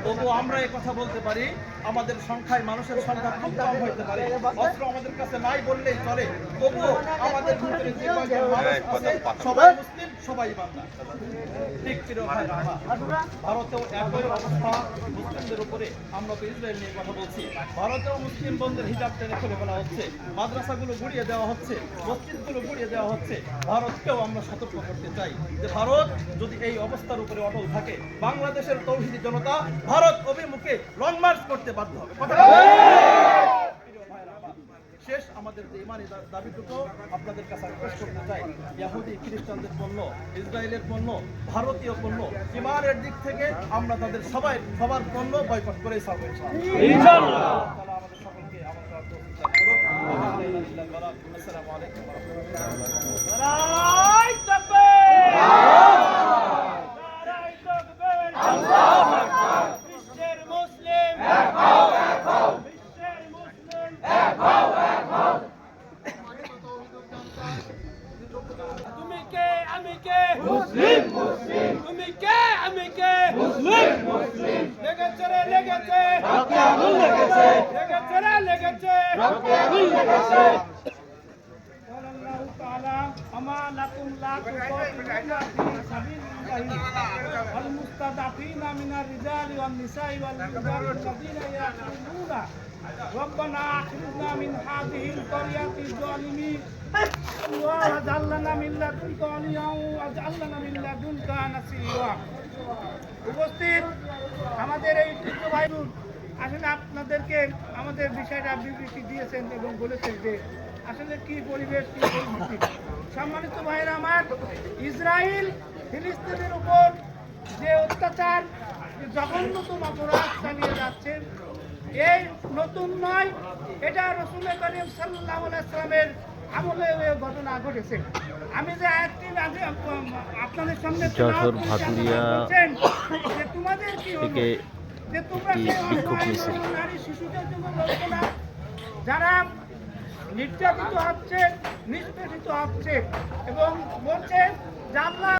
তবুও আমরা এই কথা বলতে পারি, আমাদের সংখ্যায় মানুষের সংখ্যা খুব কম হইতে পারে, অস্ত্র আমাদের কাছে নাই বললেই চলে, তবুও আমাদের ভিতরে যে কয়জন মানুষ আছে সবাই মুসলিম, সবাই বান্দা। ঠিক ভারতেও একই অবস্থা মুসলিমদের উপরে। আমরা তো ইসরায়েল নিয়ে কথা বলছি, ভারতেও মুসলিম বোনদের হিজাব টেনে খুলে ফেলা হচ্ছে, মাদ্রাসাগুলো গুড়িয়ে দেওয়া হচ্ছে, মসজিদগুলো গুড়িয়ে দেওয়া হচ্ছে। ভারতকেও আমরা সতর্ক করতে চাই যে ভারত যদি এই অবস্থার উপরে অটল থাকে, বাংলাদেশের তৌহিদি জনতা ভারত অভিমুখে লং মার্চ করতে বাধ্য হবে। শেষ আমাদের যে ইমানি দাবিটুকু আপনাদের কাছে রিকোয়েস্ট করতে চাই, ইহুদি খ্রিস্টানদের পণ্য, ইসরায়েলের পণ্য, ভারতীয় পণ্য, ইমানের দিক থেকে আমরা তাদের সবার পণ্য বয়কট করেই ছাড়ব ইনশাআল্লাহ। আমাদের সকলকে আমন্ত্রণ করুন। আসসালামু আলাইকুম ওয়া المستضعفين من الرجال والنساء والولدان الذين يقولون ربنا أخرجنا من هذه القرية الظالمين واجعل لنا من لدنك وليا واجعل لنا من لدنك نصيرا। উপস্থিত আমাদের এই ভাই আসলে আপনাদেরকে আমাদের বিষয়টা বিবৃতি দিয়েছেন এবং বলেছেন যে আসলে কি পরিবেশ, কি পরিস্থিতি। সম্মানিত ভাইয়েরা আমার, ইসরায়েল ফিলিস্তিনের উপর যে অত্যাচার, জঘন্যতম অপরাধ চালিয়ে যাচ্ছে, এই নতুন নয়, এটা রাসূল করিম সাল্লাল্লাহু আলাইহি ওয়াসাল্লামের আমলে ঘটনা ঘটেছে। আমি যে আয়াতটি আপনাদের সামনে যশোর ভাটুরিয়া যে তোমাদের কি থেকে যে তোমরা নারী শিশুদের জন্য লড়ছো না, যারা নির্যাতিত হচ্ছে, নিষ্পেষিত হচ্ছে এবং বলছে যে আল্লাহ